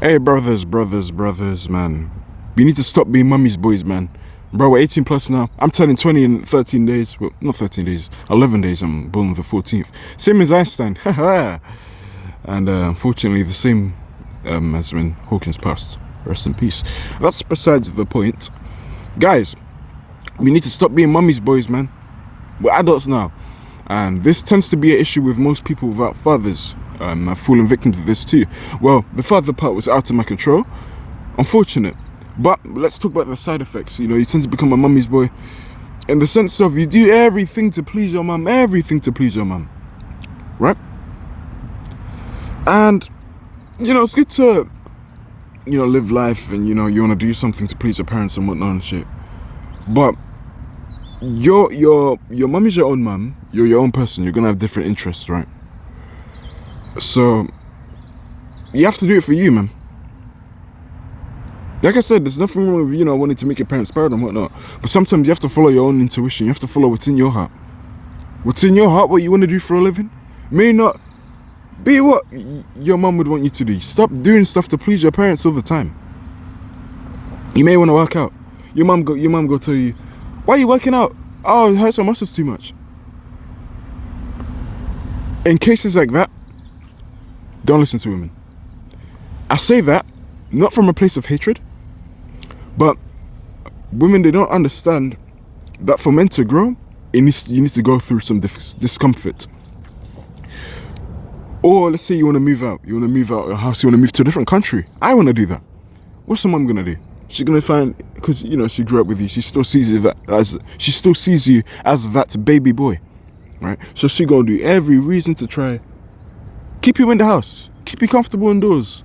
Hey, brothers, man. We need to stop being mummy's boys, man. Bro, we're 18 plus now. I'm turning 20 in 13 days. Well, not 13 days, 11 days. I'm born on the 14th. Same as Einstein. And unfortunately, the same as when Hawkins passed. Rest in peace. That's besides the point. Guys, we need to stop being mummy's boys, man. We're adults now. And this tends to be an issue with most people without fathers. I've fallen victim to this too. Well, the father part was out of my control. Unfortunate. But let's talk about the side effects. You know, you tend to become a mummy's boy in the sense of you do everything to please your mum. Right? And, you know, it's good to, you know, live life and, you know, you want to do something to please your parents and whatnot and shit. But your mum is your own mum. You're your own person. You're going to have different interests, right? So, you have to do it for you, man. Like I said, there's nothing wrong with, you know, wanting to make your parents proud and whatnot. But sometimes you have to follow your own intuition. You have to follow what's in your heart. What's in your heart, what you want to do for a living, may not be what your mum would want you to do. Stop doing stuff to please your parents all the time. You may want to work out. Your mum go tell you, why are you working out? Oh, it hurts your muscles too much. In cases like that, don't listen to women. I say that not from a place of hatred, but women, they don't understand that for men to grow, you need to go through some discomfort. Or let's say you want to move out. You want to move out of your house. You want to move to a different country. I want to do that. What's the mum gonna do? She's gonna find, because you know she grew up with you. She still sees you as that baby boy, right? So she gonna do every reason to try keep you in the house, keep you comfortable indoors,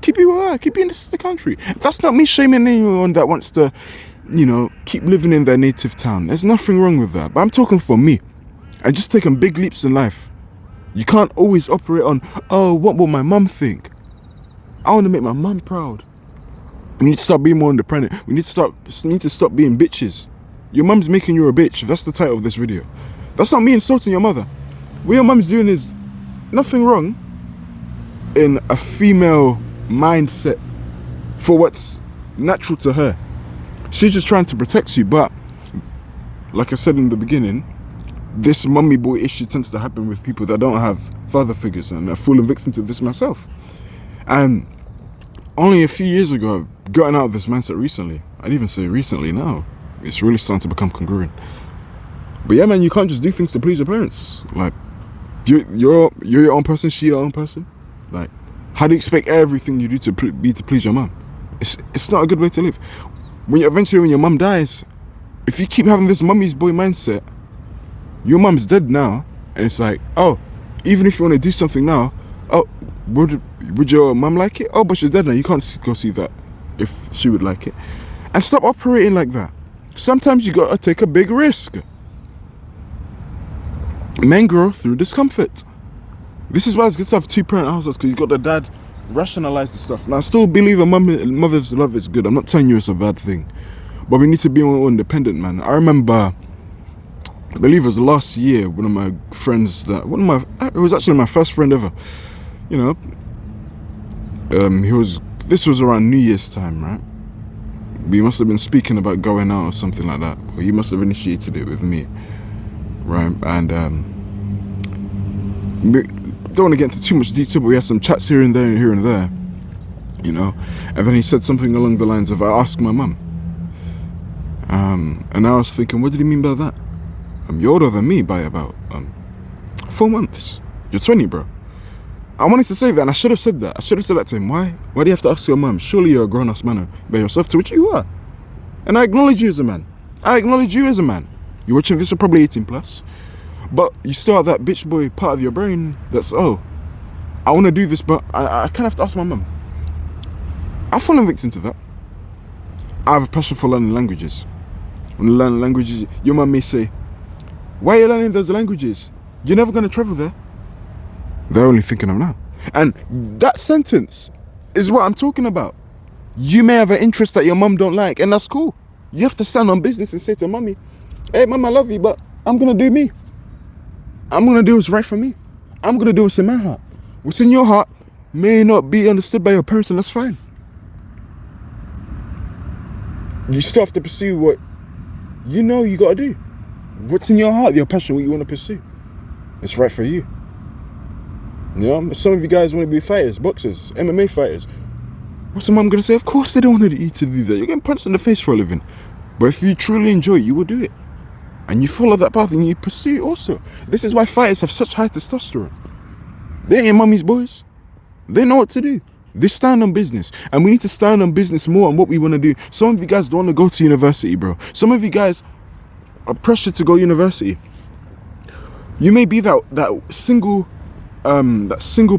keep you in the country. That's not me shaming anyone that wants to, you know, keep living in their native town. There's nothing wrong with that. But I'm talking for me. I just taken big leaps in life. You can't always operate on, oh, what will my mum think? I want to make my mum proud. We need to start being more independent. We need to stop being bitches. Your mum's making you a bitch. That's the title of this video. That's not me insulting your mother. What your mum's doing is nothing wrong in a female mindset for what's natural to her. She's just trying to protect you. But like I said in the beginning, this mummy boy issue tends to happen with people that don't have father figures, and I've fallen victim to this myself. And only a few years ago, I've gotten out of this mindset recently. I'd even say recently now. It's really starting to become congruent. But yeah, man, you can't just do things to please your parents. Like, you're your own person, she your own person. Like, how do you expect everything you do to be to please your mum? It's not a good way to live. When your mum dies, if you keep having this mummy's boy mindset, your mum's dead now, and it's like, oh, even if you want to do something now, oh, would your mum like it? Oh, but she's dead now. You can't go see that if she would like it. And stop operating like that. Sometimes you gotta take a big risk. Men grow through discomfort. This is why it's good to have two-parent households, because you got the dad rationalize the stuff. Now, I still believe a mother's love is good. I'm not telling you it's a bad thing, but we need to be more independent, man. I remember, I believe it was last year, one of my friends it was actually my first friend ever. You know, this was around New Year's time, right? We must have been speaking about going out or something like that. Or he must have initiated it with me, right? And don't want to get into too much detail, but we had some chats here and there, you know. And then he said something along the lines of, I asked my mum. And I was thinking, what did he mean by that? You're older than me by about 4 months. You're 20, bro. I wanted to say that, and I should have said that. I should have said that to him. Why? Why do you have to ask your mum? Surely you're a grown-ass man by yourself, to which you are. And I acknowledge you as a man. You're watching this, you're probably 18 plus. But you still have that bitch boy part of your brain that's, oh, I want to do this, but I kind of have to ask my mum. I've fallen victim to that. I have a passion for learning languages. When you learn languages, your mum may say, why are you learning those languages? You're never going to travel there. They're only thinking of now. And that sentence is what I'm talking about. You may have an interest that your mum don't like, and that's cool. You have to stand on business and say to mummy, hey, mum, I love you, but I'm going to do me. I'm going to do what's right for me. I'm going to do what's in my heart. What's in your heart may not be understood by your parents, and that's fine. You still have to pursue what you know you gotta do. What's in your heart, your passion, what you want to pursue. It's right for you. You know, some of you guys want to be fighters, boxers, MMA fighters. What's the mum gonna say? Of course they don't want you to do that. You're getting punched in the face for a living. But if you truly enjoy it, you will do it. And you follow that path and you pursue it also. This is why fighters have such high testosterone. They ain't mummy's boys. They know what to do. They stand on business. And we need to stand on business more on what we want to do. Some of you guys don't want to go to university, bro. Some of you guys are pressured to go university. You may be that single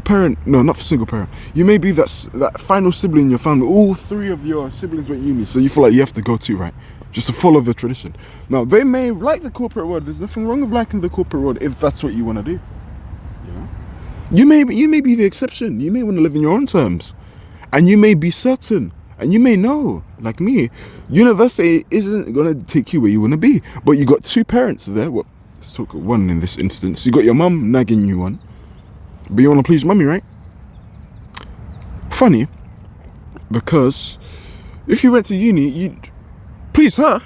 parent. No, not single parent. You may be that final sibling in your family. All three of your siblings went uni, so you feel like you have to go too, right? Just to follow the tradition. Now, they may like the corporate world. There's nothing wrong with liking the corporate world if that's what you want to do. You know? You may be the exception. You may want to live in your own terms. And you may be certain. And you may know, like me, university isn't going to take you where you want to be. But you got two parents there. Well, let's talk one in this instance. You got your mum nagging you on. But you want to please mummy, right? Funny. Because if you went to uni, you'd please her.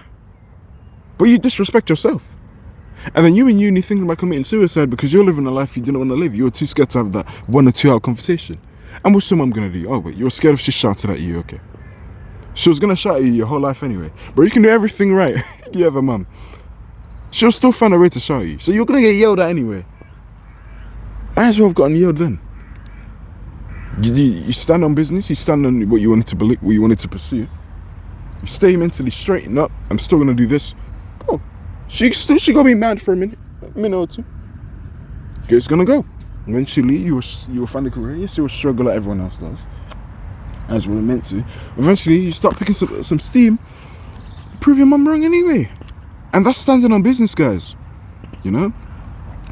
But you disrespect yourself. And then you in uni thinking about committing suicide because you're living a life you didn't want to live. You were too scared to have that 1 or 2 hour conversation. And what's your mum going to do? Oh, wait, you're scared if she shouted at you, okay. She was going to shout at you your whole life anyway. But you can do everything right. You have a mum. She'll still find a way to shout at you. So you're going to get yelled at anyway. Might as well have gotten yelled then. You stand on business. You stand on what you wanted to believe, what you wanted to pursue. You stay mentally straightened up. I'm still going to do this. Go. She going to be mad for a minute or two. It's going to go. Eventually, you will find a career. Yes, you will struggle like everyone else does. As well meant to. Eventually, you start picking some steam. Prove your mum wrong anyway. And that's standing on business, guys. You know?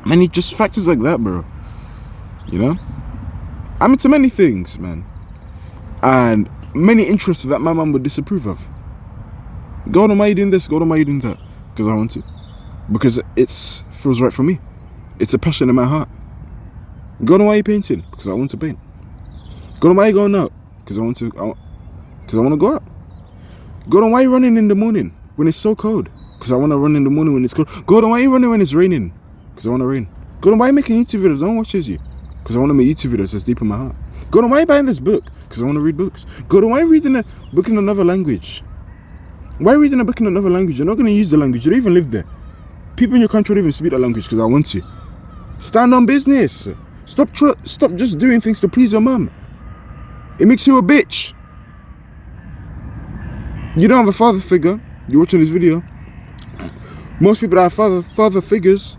Many just factors like that, bro. You know? I'm into many things, man. And many interests that my mum would disapprove of. God, why are you doing this? God, why are you doing that? Because I want to. Because it feels right for me. It's a passion in my heart. God, why are you painting? Because I want to paint. God, why are you going out? Because I want to go out. God, why are you running in the morning when it's so cold? Because I want to run in the morning when it's cold. God, why are you running when it's raining? Because I want to rain. God, why are you making YouTube videos? No one watches you. Because I want to make YouTube videos that's deep in my heart. God, why are you buying this book? Because I want to read books. God, why are you reading a book in another language? Why are you reading a book in another language? You're not going to use the language. You don't even live there. People in your country don't even speak that language because I want to. Stand on business. Stop just doing things to please your mum. It makes you a bitch. You don't have a father figure. You're watching this video. Most people that have father figures,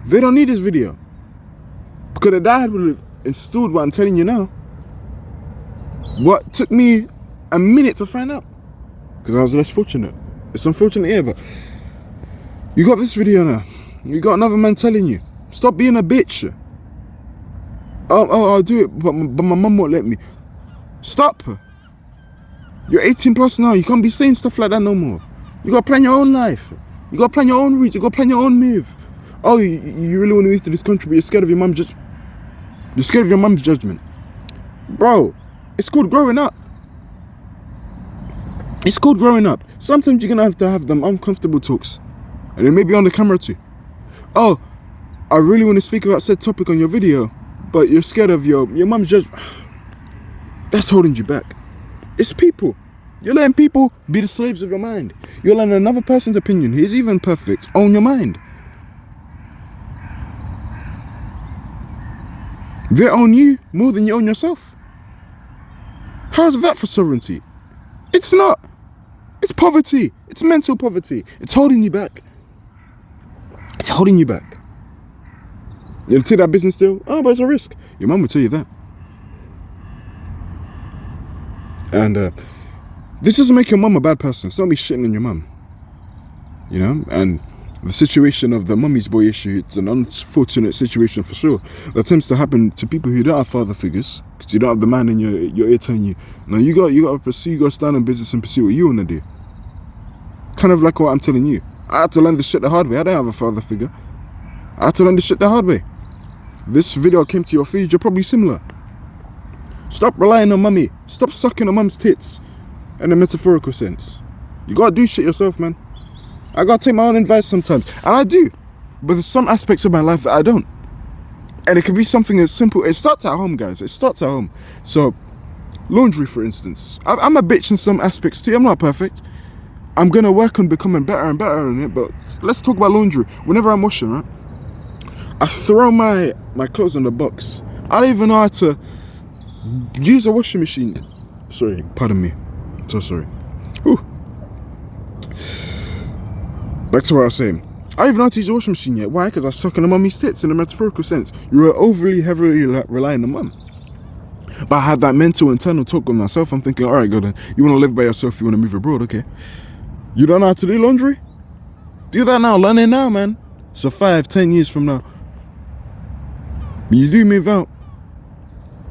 they don't need this video. Because the dad would have instilled what I'm telling you now. What took me a minute to find out. Because I was less fortunate. It's unfortunate here, but you got this video now. You got another man telling you, stop being a bitch. I'll do it, but my mum won't let me. Stop. You're 18 plus now. You can't be saying stuff like that no more. You gotta plan your own life. You gotta plan your own route. You gotta plan your own move. Oh, you really want to move to this country, but you're scared of your mum's You're scared of your mum's judgment. Bro, it's called growing up. It's called growing up. Sometimes you're gonna have them uncomfortable talks. And it may be on the camera too. Oh, I really want to speak about said topic on your video, but you're scared of your mum's judgment. That's holding you back. It's people. You're letting people be the slaves of your mind. You're letting another person's opinion, he's even perfect, own your mind. They own you more than you own yourself. How's that for sovereignty? It's not. It's poverty. It's mental poverty. It's holding you back. It's holding you back. You'll take that business deal? Oh, but it's a risk. Your mum will tell you that. And this doesn't make your mum a bad person. It's not me shitting on your mum. You know? And the situation of the mummy's boy issue, it's an unfortunate situation for sure. That tends to happen to people who don't have father figures. Because you don't have the man in your ear telling you, no, you got to pursue, you got to stand in business and pursue what you want to do. Kind of like what I'm telling you. I had to learn this shit the hard way. I don't have a father figure. I had to learn this shit the hard way. This video came to your feed, you're probably similar. Stop relying on mummy. Stop sucking on mum's tits. In a metaphorical sense. You gotta do shit yourself, man. I gotta take my own advice sometimes. And I do. But there's some aspects of my life that I don't. And it can be something as simple. It starts at home, guys. It starts at home. So, laundry, for instance. I'm a bitch in some aspects too. I'm not perfect. I'm gonna work on becoming better and better on it. But let's talk about laundry. Whenever I'm washing, right? I throw my clothes in the box. I don't even know how to use a washing machine. Sorry, pardon me. So sorry. Whew. Back to what I was saying. I don't even know how to use a washing machine yet. Why? Because I suck on the mummy's tits in a metaphorical sense. You're overly heavily relying on mum. But I had that mental internal talk with myself. I'm thinking, alright, go then. You want to live by yourself, you want to move abroad, okay. You don't know how to do laundry? Do that now, learn it now, man. So 5-10 years from now, when you do move out,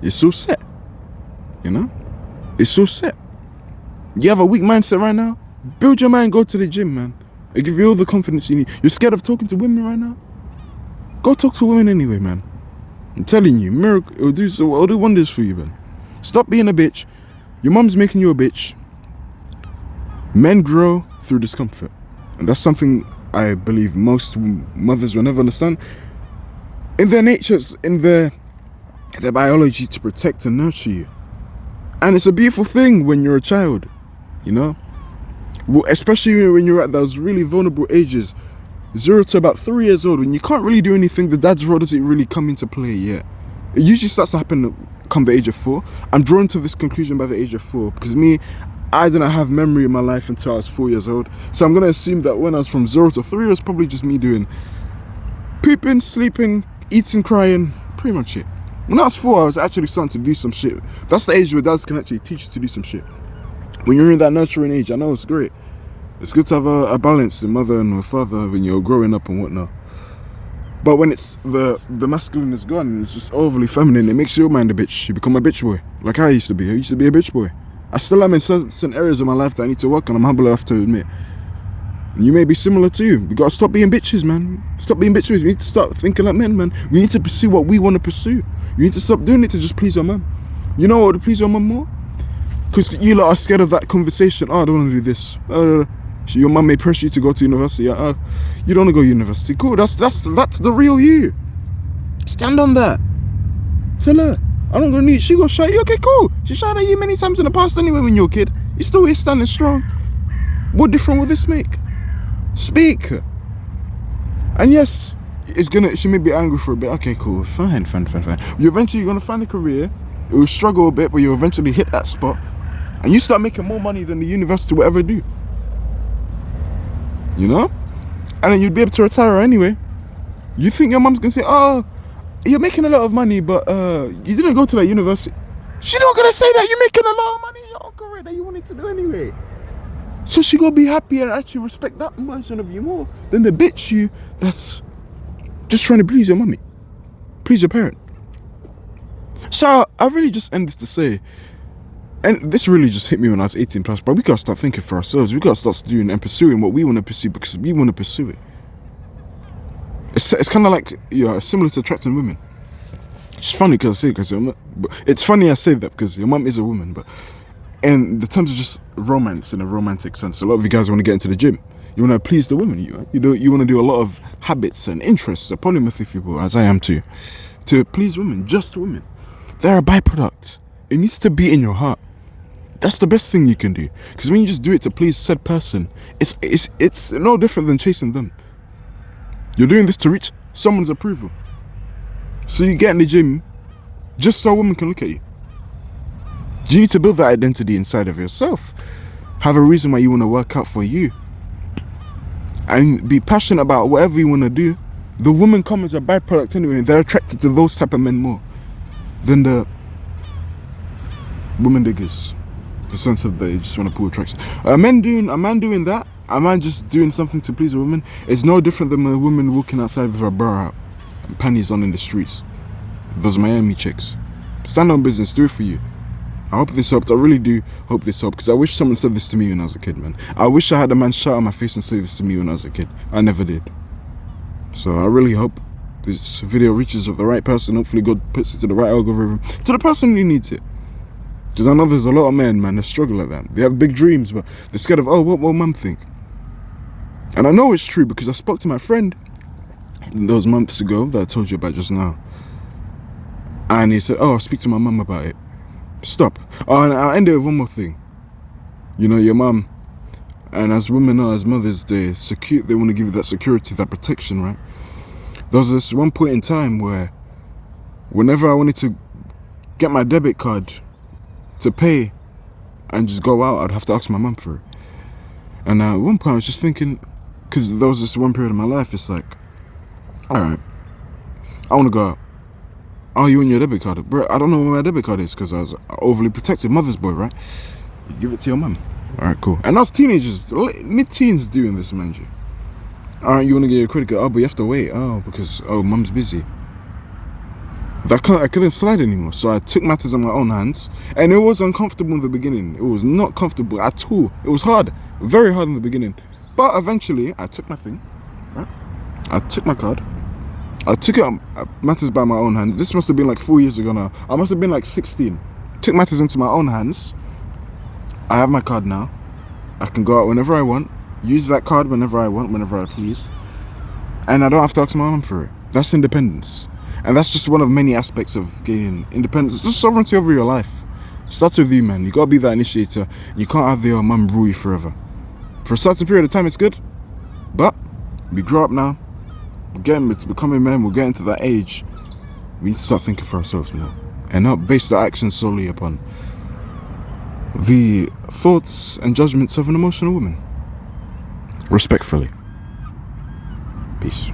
it's so set. You know? It's so set. You have a weak mindset right now? Build your mind, go to the gym, man. It give you all the confidence you need. You're scared of talking to women right now? Go talk to women anyway, man. I'm telling you, miracle, it'll do wonders for you, man. Stop being a bitch. Your mum's making you a bitch. Men grow through discomfort. And that's something I believe most mothers will never understand. In their natures, in their biology to protect and nurture you. And it's a beautiful thing when you're a child, you know? Well, especially when you're at those really vulnerable ages, 0 to about 3 years old, when you can't really do anything, the dad's role doesn't really come into play yet. It usually starts to happen come the age of 4. I'm drawn to this conclusion by the age of 4 because I didn't have memory in my life until I was 4 years old. So I'm going to assume that when I was from 0 to 3, it was probably just me doing pooping, sleeping, eating, crying, pretty much it. When I was 4, I was actually starting to do some shit. That's the age where dads can actually teach you to do some shit. When you're in that nurturing age, I know it's great. It's good to have a balance, a mother and a father when you're growing up and whatnot. But when it's the masculine is gone and it's just overly feminine, it makes your mind a bitch. You become a bitch boy. Like I used to be. I used to be a bitch boy. I still am in certain areas of my life that I need to work on. I'm humble enough to admit. You may be similar to you. We gotta stop being bitches, man. Stop being bitches. We need to start thinking like men, man. We need to pursue what we want to pursue. You need to stop doing it to just please your mum. You know what would please your mum more? Because you lot are scared of that conversation. Oh, I don't want to do this. Your mum may pressure you to go to university. You don't want to go to university. Cool, that's the real you. Stand on that. Tell her, I don't gonna need. She gonna shout you. Okay, cool. She shouted at you many times in the past anyway when you were a kid. You're still here standing strong. What different will this make? Speak. And yes, she may be angry for a bit. Okay, cool. Fine. You're eventually gonna find a career. It will struggle a bit, but you'll eventually hit that spot. And you start making more money than the university will ever do. You know? And then you'd be able to retire anyway. You think your mum's gonna say, oh, you're making a lot of money, but you didn't go to that university. She's not gonna say that. You're making a lot of money in your own career that you wanted to do anyway. So she gonna be happy and actually respect that version of you more than the bitch you that's just trying to please your mummy. Please your parent. So I really just end this to say, and this really just hit me when I was 18 plus, but we gotta start thinking for ourselves. We gotta start doing and pursuing what we want to pursue because we want to pursue it. It's kind of like, similar to attracting women. It's funny because I say it's funny I say that because your mum is a woman, but in the terms of just romance in a romantic sense, a lot of you guys want to get into the gym. You want to please the women. You want to do a lot of habits and interests, a polymathy people, as I am too, to please women, just women. They're a byproduct. It needs to be in your heart. That's the best thing you can do. Because when you just do it to please said person, it's no different than chasing them. You're doing this to reach someone's approval. So you get in the gym just so a woman can look at you. You need to build that identity inside of yourself. Have a reason why you want to work out for you. And be passionate about whatever you want to do. The women come as a byproduct anyway. They're attracted to those type of men more than the women diggers. The sense of they just want to pull attraction. A man doing that, a man just doing something to please a woman, is no different than a woman walking outside with her bra out and panties on in the streets. Those Miami chicks. Stand on business, do it for you. I hope this helped. I really do hope this helped because I wish someone said this to me when I was a kid, man. I wish I had a man shout on my face and say this to me when I was a kid. I never did. So I really hope this video reaches the right person. Hopefully God puts it to the right algorithm, to the person who needs it. Because I know there's a lot of men, man, that struggle like that. They have big dreams, but they're scared of, oh, what will mum think? And I know it's true because I spoke to my friend those months ago that I told you about just now. And he said, oh, I'll speak to my mum about it. Stop. Oh, and I'll end it with one more thing. You know, your mum, and as women are, as mothers, they want to give you that security, that protection, right? There was this one point in time where whenever I wanted to get my debit card to pay and just go out, I'd have to ask my mum for it. And at one point I was just thinking, because there was this one period in my life, it's like, alright, I want to go out. Oh, you want your debit card? Bro, I don't know where my debit card is because I was overly protective, mother's boy, right? You give it to your mum. Alright, cool. And I was teenagers, mid-teens doing this, mind you. Alright, you want to get your credit card? Oh, but you have to wait. Oh, because, mum's busy. I couldn't slide anymore, so I took matters in my own hands, and it was uncomfortable in the beginning. It was not comfortable at all. It was hard, very hard in the beginning, but eventually I took my thing, right? I took my card, I took matters by my own hands. This must have been like 4 years ago now. I must have been like 16. Took matters into my own hands. I have my card now. I can go out whenever I want, use that card whenever I want, whenever I please, and I don't have to ask my mum for it. That's independence. And that's just one of many aspects of gaining independence, just sovereignty over your life. Starts with you, man. You gotta be that initiator. You can't have your mum rule you forever. For a certain period of time, it's good, but we grow up now. It's becoming men. We're getting to that age. We need to start thinking for ourselves now, and not base our actions solely upon the thoughts and judgments of an emotional woman. Respectfully. Peace.